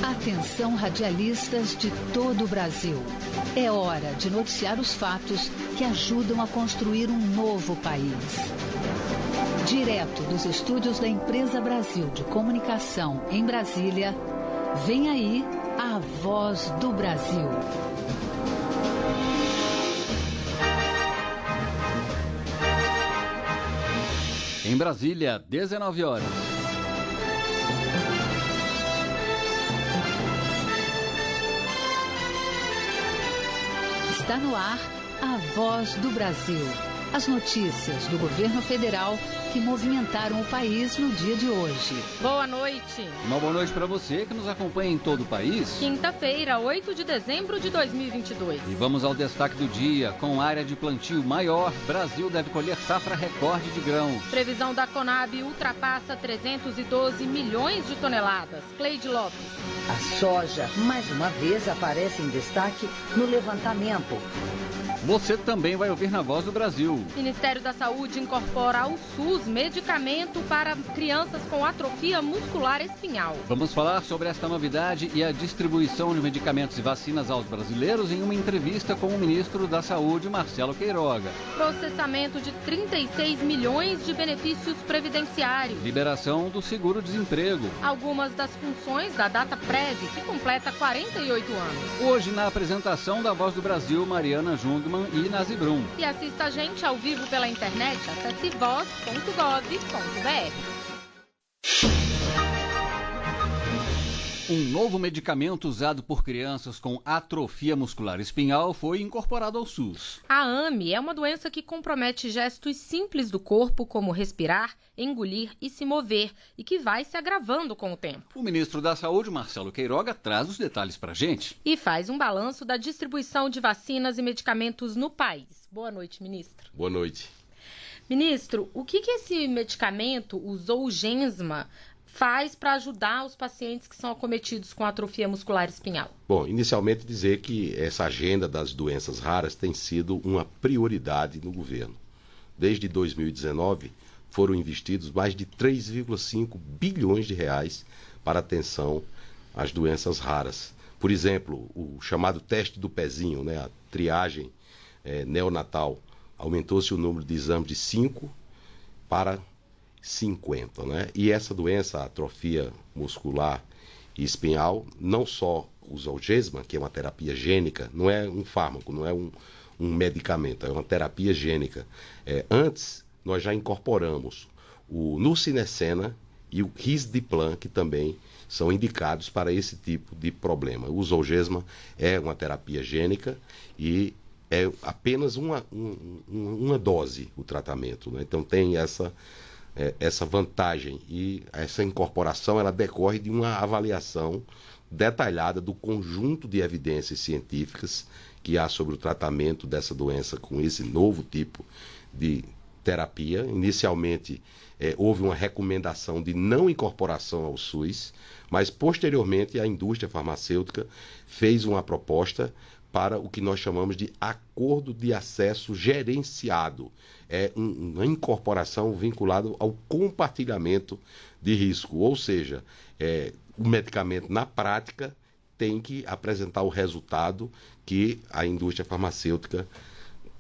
Atenção, radialistas de todo o Brasil. É hora de noticiar os fatos que ajudam a construir um novo país. Direto dos estúdios da Empresa Brasil de Comunicação em Brasília, vem aí a Voz do Brasil. Em Brasília, 19 horas. Está no ar a Voz do Brasil. As notícias do governo federal que movimentaram o país no dia de hoje. Boa noite. Uma boa noite para você que nos acompanha em todo o país. Quinta-feira, 8 de dezembro de 2022. E vamos ao destaque do dia. Com área de plantio maior, Brasil deve colher safra recorde de grãos. Previsão da Conab ultrapassa 312 milhões de toneladas. Cleide Lopes. A soja, mais uma vez, aparece em destaque no levantamento. Você também vai ouvir na Voz do Brasil. Ministério da Saúde incorpora ao SUS medicamento para crianças com atrofia muscular espinhal. Vamos falar sobre esta novidade e a distribuição de medicamentos e vacinas aos brasileiros em uma entrevista com o ministro da Saúde, Marcelo Queiroga. Processamento de 36 milhões de benefícios previdenciários. Liberação do seguro-desemprego. Algumas das funções da DataPrev, que completa 48 anos. Hoje, na apresentação da Voz do Brasil, Mariana Jungmann e Nazi Brum. E assista a gente ao vivo pela internet, acesse voz.gov.br. Um novo medicamento usado por crianças com atrofia muscular espinhal foi incorporado ao SUS. A AME é uma doença que compromete gestos simples do corpo, como respirar, engolir e se mover, e que vai se agravando com o tempo. O ministro da Saúde, Marcelo Queiroga, traz os detalhes pra gente. E faz um balanço da distribuição de vacinas e medicamentos no país. Boa noite, ministro. Boa noite. Ministro, o que esse medicamento, o Zolgensma, faz para ajudar os pacientes que são acometidos com atrofia muscular espinhal? Bom, inicialmente dizer que essa agenda das doenças raras tem sido uma prioridade no governo. Desde 2019, foram investidos mais de 3,5 bilhões de reais para atenção às doenças raras. Por exemplo, o chamado teste do pezinho, a triagem neonatal, aumentou-se o número de exames de 5 para 50, E essa doença, a atrofia muscular e espinhal, não só o Zolgensma, que é uma terapia gênica, não é um fármaco, não é um medicamento, é uma terapia gênica. Antes, nós já incorporamos o Nusinersen e o Risdiplam, que também são indicados para esse tipo de problema. O Zolgensma é uma terapia gênica e é apenas uma dose o tratamento, Então tem essa vantagem, e essa incorporação ela decorre de uma avaliação detalhada do conjunto de evidências científicas que há sobre o tratamento dessa doença com esse novo tipo de terapia. Inicialmente houve uma recomendação de não incorporação ao SUS, mas posteriormente a indústria farmacêutica fez uma proposta para o que nós chamamos de acordo de acesso gerenciado. É uma incorporação vinculada ao compartilhamento de risco, ou seja, o medicamento na prática tem que apresentar o resultado que a indústria farmacêutica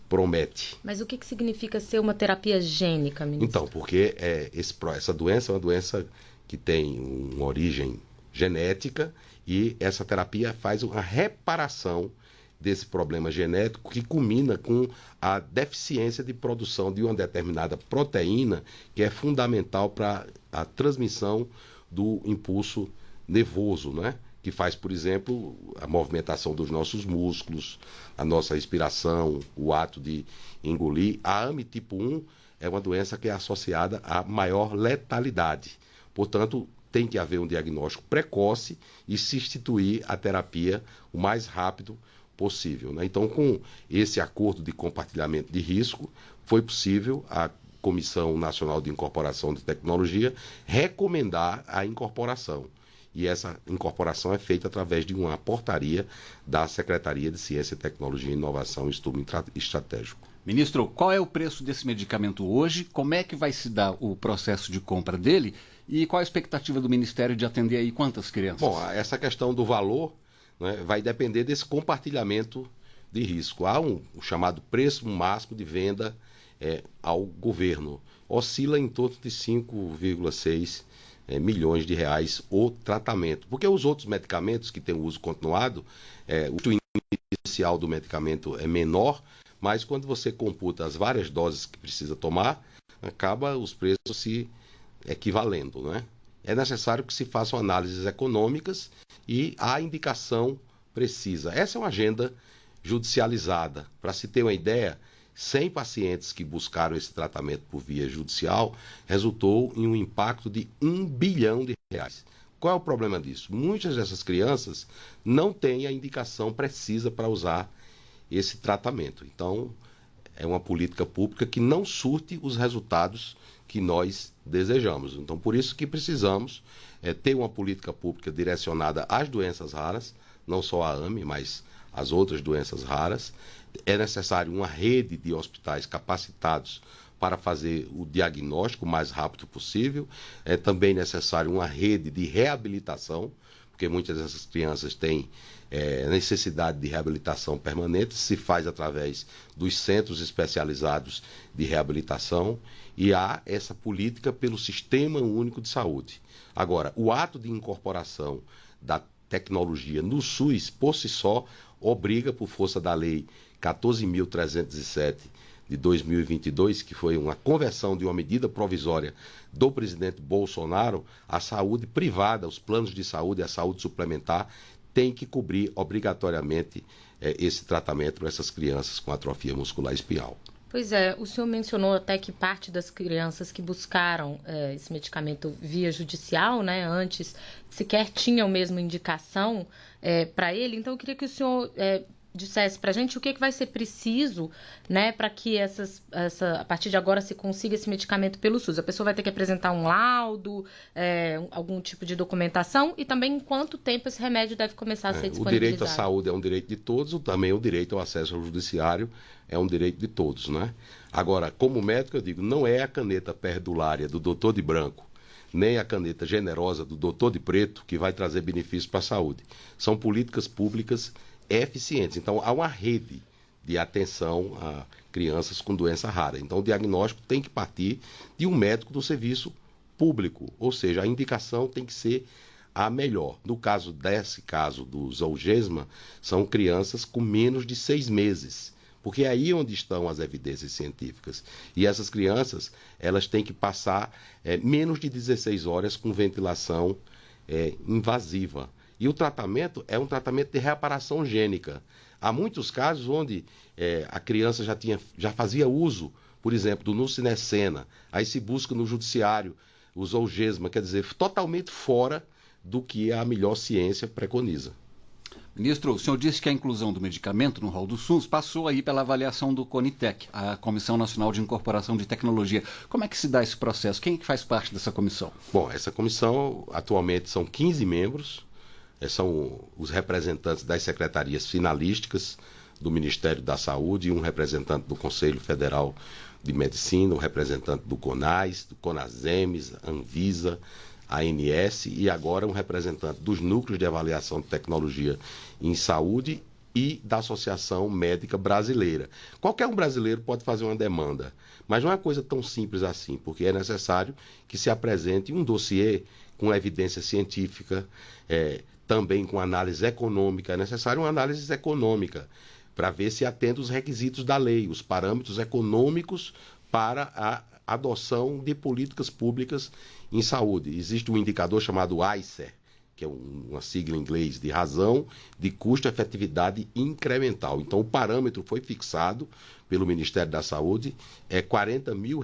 promete. Mas o que significa ser uma terapia gênica, ministro? Então, porque essa doença é uma doença que tem uma origem genética e essa terapia faz uma reparação desse problema genético que culmina com a deficiência de produção de uma determinada proteína que é fundamental para a transmissão do impulso nervoso, Que faz, por exemplo, a movimentação dos nossos músculos, a nossa respiração, o ato de engolir. A AME tipo 1 é uma doença que é associada a maior letalidade. Portanto, tem que haver um diagnóstico precoce e se instituir a terapia o mais rápido possível. Então, com esse acordo de compartilhamento de risco, foi possível a Comissão Nacional de Incorporação de Tecnologia recomendar a incorporação. E essa incorporação é feita através de uma portaria da Secretaria de Ciência, Tecnologia, Inovação e Estudo Estratégico. Ministro, qual é o preço desse medicamento hoje? Como é que vai se dar o processo de compra dele? E qual a expectativa do Ministério de atender aí quantas crianças? Bom, essa questão do valor, né, vai depender desse compartilhamento de risco. Há o chamado preço máximo de venda ao governo. Oscila em torno de 5,6 milhões de reais o tratamento. Porque os outros medicamentos que têm uso continuado, o custo inicial do medicamento é menor, mas quando você computa as várias doses que precisa tomar, acaba os preços se equivalendo, né? É necessário que se façam análises econômicas e a indicação precisa. Essa é uma agenda judicializada. Para se ter uma ideia, 100 pacientes que buscaram esse tratamento por via judicial resultou em um impacto de R$1 bilhão. Qual é o problema disso? Muitas dessas crianças não têm a indicação precisa para usar esse tratamento. Então, é uma política pública que não surte os resultados que nós desejamos. Então, por isso que precisamos ter uma política pública direcionada às doenças raras, não só a AME, mas as outras doenças raras. É necessário uma rede de hospitais capacitados para fazer o diagnóstico o mais rápido possível. É também necessário uma rede de reabilitação, porque muitas dessas crianças têm necessidade de reabilitação permanente, se faz através dos centros especializados de reabilitação, e há essa política pelo Sistema Único de Saúde. Agora, o ato de incorporação da tecnologia no SUS, por si só, obriga, por força da Lei 14.307 de 2022, que foi uma conversão de uma medida provisória do presidente Bolsonaro, a saúde privada, os planos de saúde, a saúde suplementar, tem que cobrir obrigatoriamente esse tratamento para essas crianças com atrofia muscular espinhal. Pois é, o senhor mencionou até que parte das crianças que buscaram esse medicamento via judicial, né, antes sequer tinham mesmo indicação para ele. Então, eu queria que o senhor dissesse para a gente o que vai ser preciso, né, para que a partir de agora se consiga esse medicamento pelo SUS. A pessoa vai ter que apresentar um laudo, algum tipo de documentação, e também em quanto tempo esse remédio deve começar a ser disponibilizado. O direito à saúde é um direito de todos, também o direito ao acesso ao judiciário é um direito de todos, né? Agora, como médico, eu digo, não é a caneta perdulária do doutor de branco, nem a caneta generosa do doutor de preto que vai trazer benefícios para a saúde. São políticas públicas eficientes. Então, há uma rede de atenção a crianças com doença rara. Então, o diagnóstico tem que partir de um médico do serviço público, ou seja, a indicação tem que ser a melhor. No caso do Zolgensma, são crianças com menos de 6 meses, porque é aí onde estão as evidências científicas. E essas crianças, elas têm que passar menos de 16 horas com ventilação invasiva. E o tratamento é um tratamento de reparação gênica. Há muitos casos onde a criança já fazia uso, por exemplo, do Nusinercena, aí se busca no judiciário o Zolgensma, quer dizer, totalmente fora do que a melhor ciência preconiza. Ministro, o senhor disse que a inclusão do medicamento no rol do SUS passou aí pela avaliação do CONITEC, a Comissão Nacional de Incorporação de Tecnologia. Como é que se dá esse processo? Quem é que faz parte dessa comissão? Bom, essa comissão atualmente são 15 membros, são os representantes das secretarias finalísticas do Ministério da Saúde, um representante do Conselho Federal de Medicina, um representante do CONAS, do CONASEMES, Anvisa, ANS, e agora um representante dos núcleos de avaliação de tecnologia em saúde e da Associação Médica Brasileira. Qualquer um brasileiro pode fazer uma demanda, mas não é uma coisa tão simples assim, porque é necessário que se apresente um dossiê com evidência científica, também com análise econômica. É necessário uma análise econômica para ver se atende os requisitos da lei, os parâmetros econômicos para a adoção de políticas públicas em saúde. Existe um indicador chamado ICER, que é uma sigla em inglês de razão de custo-efetividade incremental. Então, o parâmetro foi fixado pelo Ministério da Saúde, é R$40 mil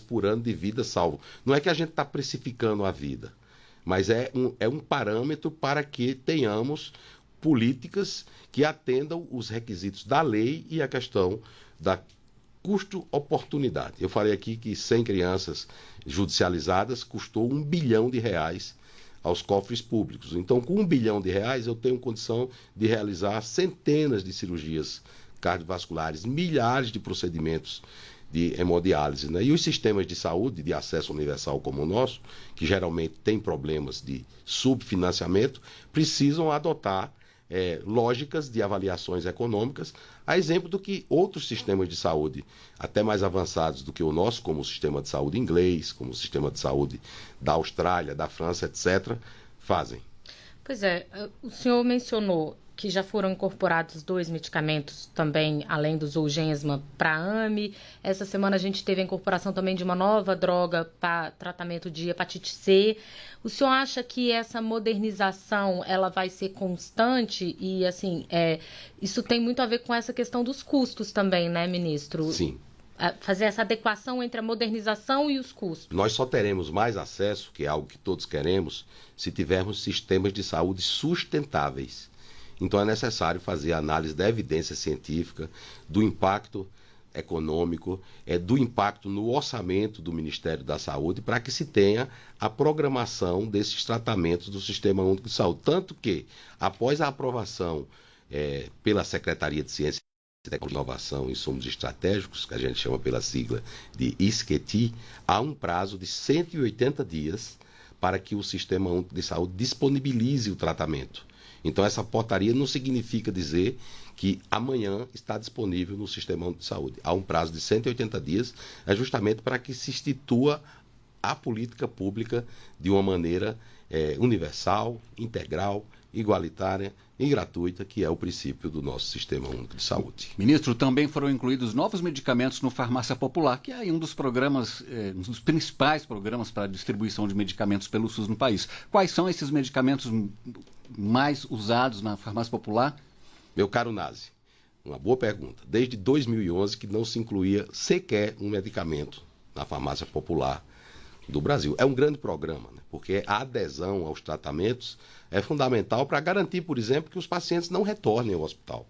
por ano de vida salvo. Não é que a gente está precificando a vida, mas é um parâmetro para que tenhamos políticas que atendam os requisitos da lei e a questão da custo-oportunidade. Eu falei aqui que 100 crianças judicializadas custou R$1 bilhão aos cofres públicos. Então, com R$1 bilhão eu tenho condição de realizar centenas de cirurgias cardiovasculares, milhares de procedimentos de hemodiálise, né? E os sistemas de saúde de acesso universal como o nosso, que geralmente tem problemas de subfinanciamento, precisam adotar lógicas de avaliações econômicas, a exemplo do que outros sistemas de saúde, até mais avançados do que o nosso, como o sistema de saúde inglês, como o sistema de saúde da Austrália, da França, etc., fazem. Pois é, o senhor mencionou que já foram incorporados 2 medicamentos também, além do Zolgensma, para a AME. Essa semana a gente teve a incorporação também de uma nova droga para tratamento de hepatite C. O senhor acha que essa modernização ela vai ser constante? E, assim, isso tem muito a ver com essa questão dos custos também, né, ministro? Sim. Fazer essa adequação entre a modernização e os custos. Nós só teremos mais acesso, que é algo que todos queremos, se tivermos sistemas de saúde sustentáveis. Então é necessário fazer a análise da evidência científica, do impacto econômico, do impacto no orçamento do Ministério da Saúde, para que se tenha a programação desses tratamentos do Sistema Único de Saúde. Tanto que, após a aprovação pela Secretaria de Ciência e Tecnologia, Inovação e Insumos Estratégicos, que a gente chama pela sigla de ISCTI, há um prazo de 180 dias para que o Sistema Único de Saúde disponibilize o tratamento. Então, essa portaria não significa dizer que amanhã está disponível no Sistema Único de Saúde. Há um prazo de 180 dias, justamente para que se institua a política pública de uma maneira universal, integral, igualitária e gratuita, que é o princípio do nosso Sistema Único de Saúde. Ministro, também foram incluídos novos medicamentos no Farmácia Popular, que é um dos programas, um dos principais programas para a distribuição de medicamentos pelo SUS no país. Quais são esses medicamentos mais usados na Farmácia Popular? Meu caro Nazi, uma boa pergunta. Desde 2011 que não se incluía sequer um medicamento na Farmácia Popular do Brasil. É um grande programa, né? Porque a adesão aos tratamentos é fundamental para garantir, por exemplo, que os pacientes não retornem ao hospital.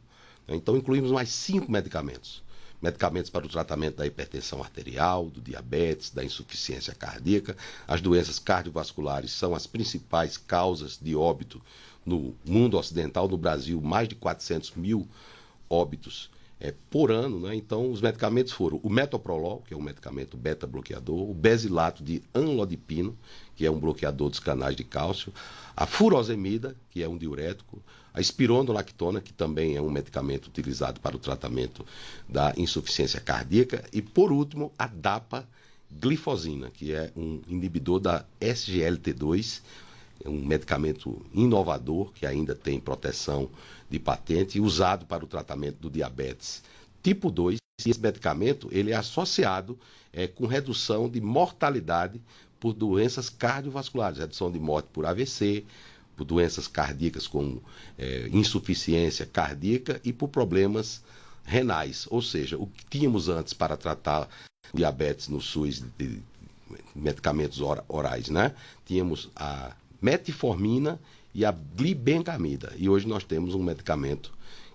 Então, incluímos mais 5 medicamentos. Medicamentos para o tratamento da hipertensão arterial, do diabetes, da insuficiência cardíaca. As doenças cardiovasculares são as principais causas de óbito no mundo ocidental. No Brasil, mais de 400 mil óbitos por ano, né? Então, os medicamentos foram o metoprolol, que é um medicamento beta-bloqueador, o besilato de amlodipino, que é um bloqueador dos canais de cálcio, a furosemida, que é um diurético, a espironolactona, que também é um medicamento utilizado para o tratamento da insuficiência cardíaca, e, por último, a dapaglifosina, que é um inibidor da SGLT2, é um medicamento inovador, que ainda tem proteção de patente, usado para o tratamento do diabetes tipo 2. E esse medicamento ele é associado com redução de mortalidade por doenças cardiovasculares, redução de morte por AVC, por doenças cardíacas como insuficiência cardíaca e por problemas renais. Ou seja, o que tínhamos antes para tratar diabetes no SUS de medicamentos orais, né? Tínhamos a metformina e a glibengamida. E hoje nós temos um medicamento,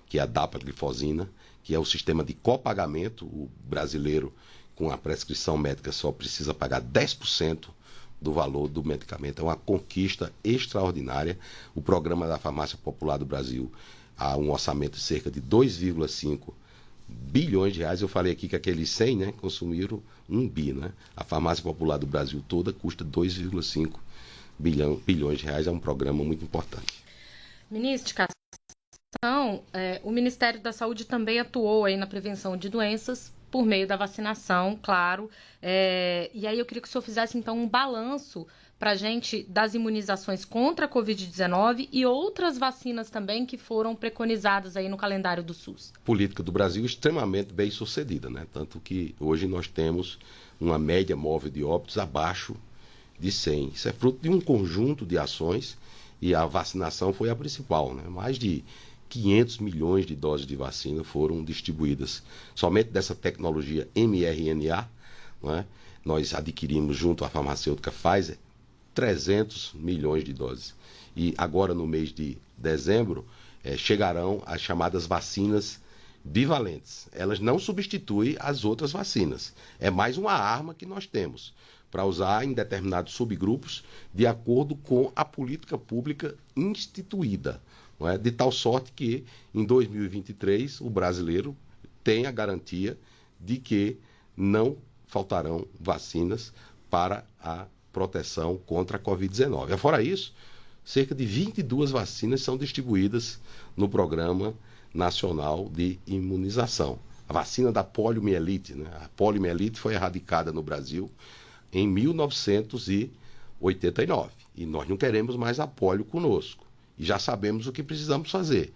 que é a dapaglifosina, que é o sistema de copagamento. O brasileiro, com a prescrição médica, só precisa pagar 10% do valor do medicamento. É uma conquista extraordinária. O programa da Farmácia Popular do Brasil há um orçamento de cerca de 2,5 bilhões de reais. Eu falei aqui que aqueles 100, né, consumiram 1 bi, né? A Farmácia Popular do Brasil toda custa 2,5 bilhões de reais. É um programa muito importante. Ministro de Educação, o Ministério da Saúde também atuou aí na prevenção de doenças por meio da vacinação, claro. E aí eu queria que o senhor fizesse, então, um balanço para a gente das imunizações contra a Covid-19 e outras vacinas também que foram preconizadas aí no calendário do SUS. Política do Brasil extremamente bem sucedida, né? Tanto que hoje nós temos uma média móvel de óbitos abaixo de 100. Isso é fruto de um conjunto de ações e a vacinação foi a principal, né? Mais de 500 milhões de doses de vacina foram distribuídas. Somente dessa tecnologia mRNA, né? Nós adquirimos junto à farmacêutica Pfizer 300 milhões de doses. E agora, no mês de dezembro, chegarão as chamadas vacinas bivalentes. Elas não substituem as outras vacinas. É mais uma arma que nós temos para usar em determinados subgrupos de acordo com a política pública instituída. Não é? De tal sorte que, em 2023, o brasileiro tem a garantia de que não faltarão vacinas para a proteção contra a Covid-19. Fora isso, cerca de 22 vacinas são distribuídas no Programa Nacional de Imunização. A vacina da poliomielite, né? A poliomielite foi erradicada no Brasil em 1989. E nós não queremos mais a polio conosco. E já sabemos o que precisamos fazer.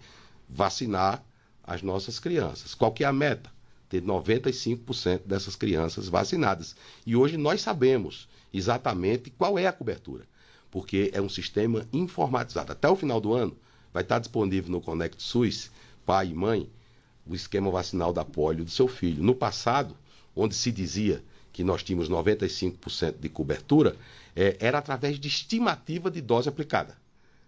Vacinar as nossas crianças. Qual que é a meta? Ter 95% dessas crianças vacinadas. E hoje nós sabemos exatamente qual é a cobertura. Porque é um sistema informatizado. Até o final do ano vai estar disponível no Conect SUS, pai e mãe, o esquema vacinal da polio do seu filho. No passado, onde se dizia que nós tínhamos 95% de cobertura, era através de estimativa de dose aplicada.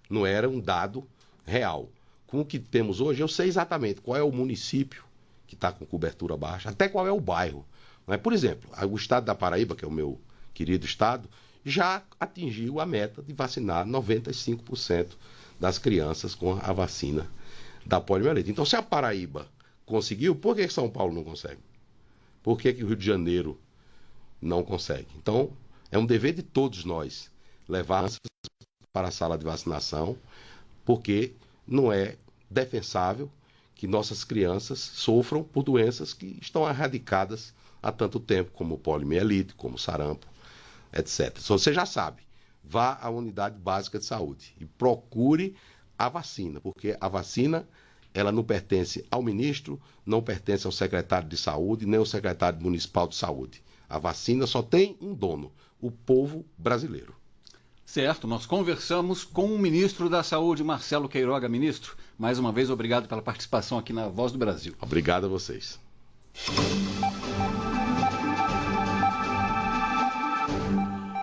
Não era um dado real. Com o que temos hoje, eu sei exatamente qual é o município que está com cobertura baixa, até qual é o bairro. Não é? Por exemplo, o estado da Paraíba, que é o meu querido estado, já atingiu a meta de vacinar 95% das crianças com a vacina da poliomielite. Então, se a Paraíba conseguiu, por que São Paulo não consegue? Por que o Rio de Janeiro não consegue? Então, é um dever de todos nós levar para a sala de vacinação, porque não é defensável que nossas crianças sofram por doenças que estão erradicadas há tanto tempo, como poliomielite, como sarampo, etc. Então, você já sabe, vá à unidade básica de saúde e procure a vacina, porque a vacina ela não pertence ao ministro, não pertence ao secretário de saúde, nem ao secretário municipal de saúde. A vacina só tem um dono, o povo brasileiro. Certo, nós conversamos com o ministro da Saúde, Marcelo Queiroga. Ministro, mais uma vez, obrigado pela participação aqui na Voz do Brasil. Obrigado a vocês.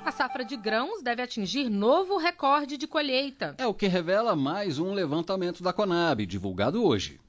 A safra de grãos deve atingir novo recorde de colheita. É o que revela mais um levantamento da Conab, divulgado hoje.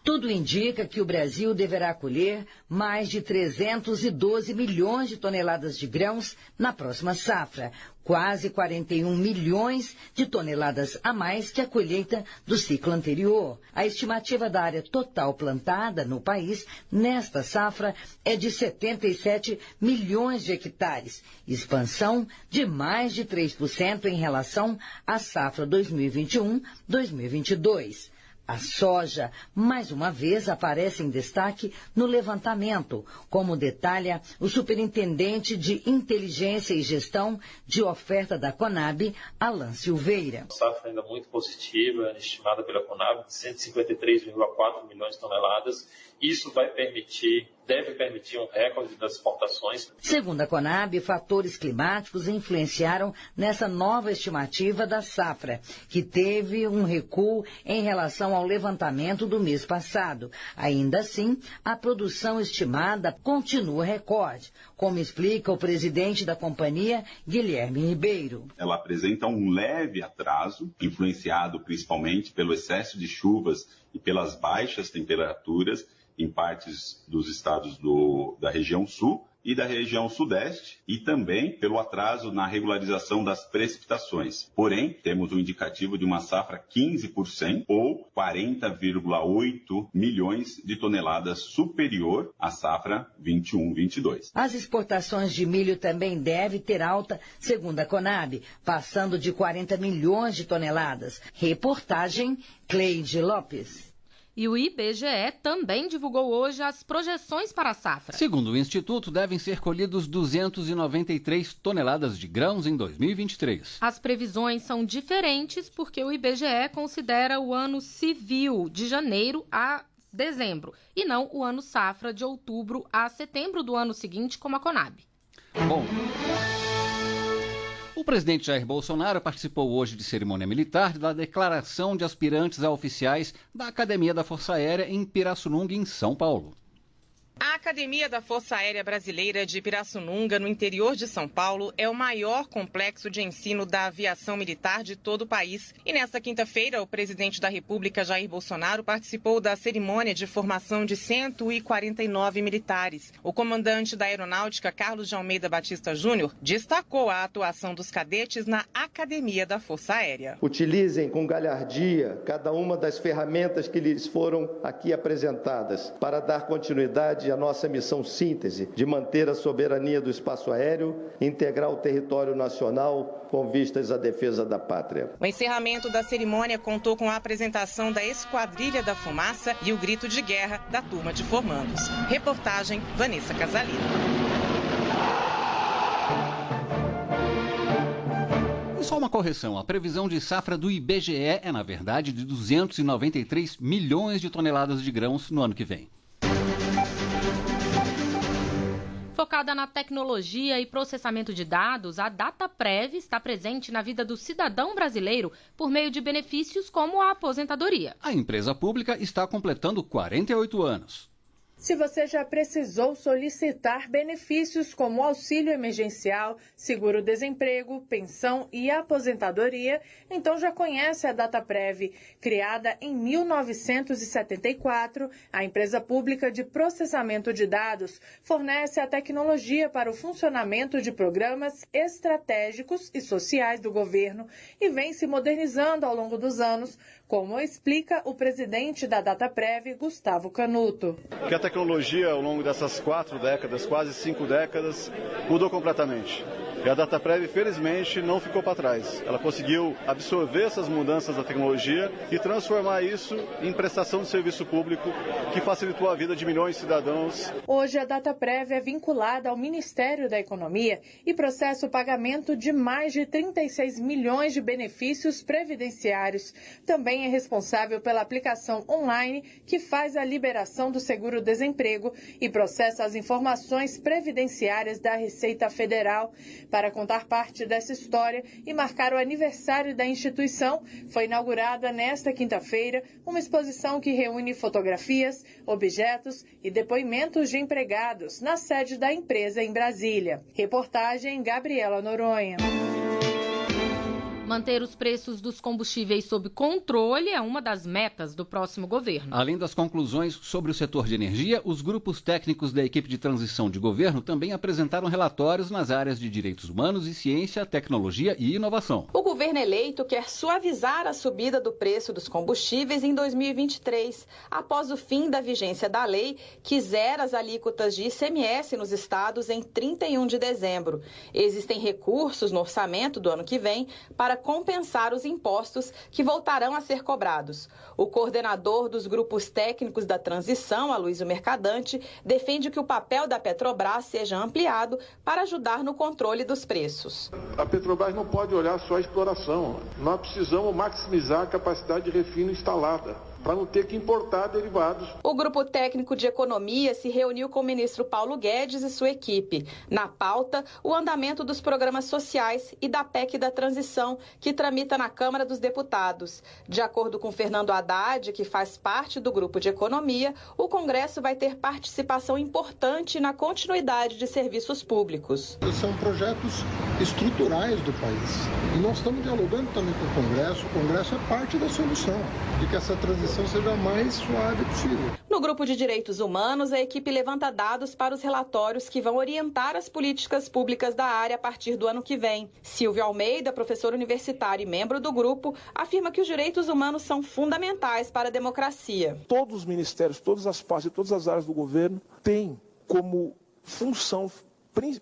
Tudo indica que o Brasil deverá colher mais de 312 milhões de toneladas de grãos na próxima safra, quase 41 milhões de toneladas a mais que a colheita do ciclo anterior. A estimativa da área total plantada no país nesta safra é de 77 milhões de hectares, expansão de mais de 3% em relação à safra 2021-2022. A soja, mais uma vez, aparece em destaque no levantamento, como detalha o superintendente de Inteligência e Gestão de Oferta da Conab, Alan Silveira. A safra ainda muito positiva, estimada pela Conab, de 153,4 milhões de toneladas. Isso deve permitir um recorde das exportações. Segundo a Conab, fatores climáticos influenciaram nessa nova estimativa da safra, que teve um recuo em relação ao levantamento do mês passado. Ainda assim, a produção estimada continua recorde, como explica o presidente da companhia, Guilherme Ribeiro. Ela apresenta um leve atraso, influenciado principalmente pelo excesso de chuvas e pelas baixas temperaturas em partes dos estados da região sul e da região sudeste, e também pelo atraso na regularização das precipitações. Porém, temos um indicativo de uma safra 15% ou 40,8 milhões de toneladas superior à safra 21-22. As exportações de milho também devem ter alta, segundo a Conab, passando de 40 milhões de toneladas. Reportagem Cleide Lopes. E o IBGE também divulgou hoje as projeções para a safra. Segundo o Instituto, devem ser colhidos 293 toneladas de grãos em 2023. As previsões são diferentes porque o IBGE considera o ano civil de janeiro a dezembro e não o ano safra de outubro a setembro do ano seguinte, como a Conab. Bom, o presidente Jair Bolsonaro participou hoje de cerimônia militar da declaração de aspirantes a oficiais da Academia da Força Aérea em Pirassununga, em São Paulo. A Academia da Força Aérea Brasileira de Pirassununga, no interior de São Paulo, é o maior complexo de ensino da aviação militar de todo o país. E nesta quinta-feira, o presidente da República, Jair Bolsonaro, participou da cerimônia de formação de 149 militares. O comandante da Aeronáutica, Carlos de Almeida Batista Júnior, destacou a atuação dos cadetes na Academia da Força Aérea. Utilizem com galhardia cada uma das ferramentas que lhes foram aqui apresentadas para dar continuidade à nossa missão síntese de manter a soberania do espaço aéreo e integrar o território nacional com vistas à defesa da pátria. O encerramento da cerimônia contou com a apresentação da Esquadrilha da Fumaça e o grito de guerra da turma de formandos. Reportagem Vanessa Casalino. E só uma correção, a previsão de safra do IBGE é, na verdade, de 293 milhões de toneladas de grãos no ano que vem. Focada na tecnologia e processamento de dados, a DataPrev está presente na vida do cidadão brasileiro por meio de benefícios como a aposentadoria. A empresa pública está completando 48 anos. Se você já precisou solicitar benefícios como auxílio emergencial, seguro-desemprego, pensão e aposentadoria, então já conhece a DataPrev. Criada em 1974, a empresa pública de processamento de dados fornece a tecnologia para o funcionamento de programas estratégicos e sociais do governo e vem se modernizando ao longo dos anos, como explica o presidente da DataPrev, Gustavo Canuto. Que a tecnologia, ao longo dessas 4 décadas, quase 5 décadas, mudou completamente. E a DataPrev, felizmente, não ficou para trás. Ela conseguiu absorver essas mudanças da tecnologia e transformar isso em prestação de serviço público que facilitou a vida de milhões de cidadãos. Hoje, a DataPrev é vinculada ao Ministério da Economia e processa o pagamento de mais de 36 milhões de benefícios previdenciários. Também é responsável pela aplicação online que faz a liberação do seguro-desemprego e processa as informações previdenciárias da Receita Federal. Para contar parte dessa história e marcar o aniversário da instituição, foi inaugurada nesta quinta-feira uma exposição que reúne fotografias, objetos e depoimentos de empregados na sede da empresa em Brasília. Reportagem Gabriela Noronha. Manter os preços dos combustíveis sob controle é uma das metas do próximo governo. Além das conclusões sobre o setor de energia, os grupos técnicos da equipe de transição de governo também apresentaram relatórios nas áreas de direitos humanos e ciência, tecnologia e inovação. O governo eleito quer suavizar a subida do preço dos combustíveis em 2023, após o fim da vigência da lei que zera as alíquotas de ICMS nos estados em 31 de dezembro. Existem recursos no orçamento do ano que vem para compensar os impostos que voltarão a ser cobrados. O coordenador dos grupos técnicos da transição, Aloysio Mercadante, defende que o papel da Petrobras seja ampliado para ajudar no controle dos preços. A Petrobras não pode olhar só a exploração. Nós precisamos maximizar a capacidade de refino instalada, para não ter que importar derivados. O grupo técnico de economia se reuniu com o ministro Paulo Guedes e sua equipe. Na pauta, o andamento dos programas sociais e da PEC da transição, que tramita na Câmara dos Deputados. De acordo com Fernando Haddad, que faz parte do grupo de economia, o Congresso vai ter participação importante na continuidade de serviços públicos. São projetos estruturais do país. E nós estamos dialogando também com o Congresso. O Congresso é parte da solução de que essa transição seja mais suave possível. No grupo de direitos humanos, a equipe levanta dados para os relatórios que vão orientar as políticas públicas da área a partir do ano que vem. Silvio Almeida, professor universitário e membro do grupo, afirma que os direitos humanos são fundamentais para a democracia. Todos os ministérios, todas as partes e todas as áreas do governo têm como função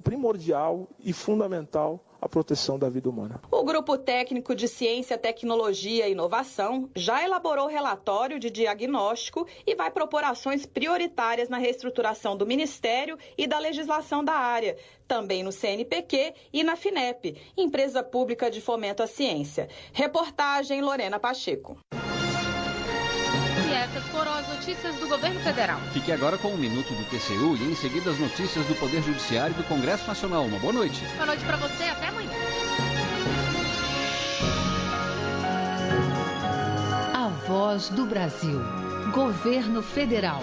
primordial e fundamental a proteção da vida humana. O Grupo Técnico de Ciência, Tecnologia e Inovação já elaborou relatório de diagnóstico e vai propor ações prioritárias na reestruturação do Ministério e da legislação da área, também no CNPq e na FINEP, Empresa Pública de Fomento à Ciência. Reportagem Lorena Pacheco. E essas foram as notícias do governo federal. Fique agora com o Minuto do TCU e em seguida as notícias do Poder Judiciário e do Congresso Nacional. Uma boa noite. Boa noite para você, até amanhã. A Voz do Brasil. Governo Federal.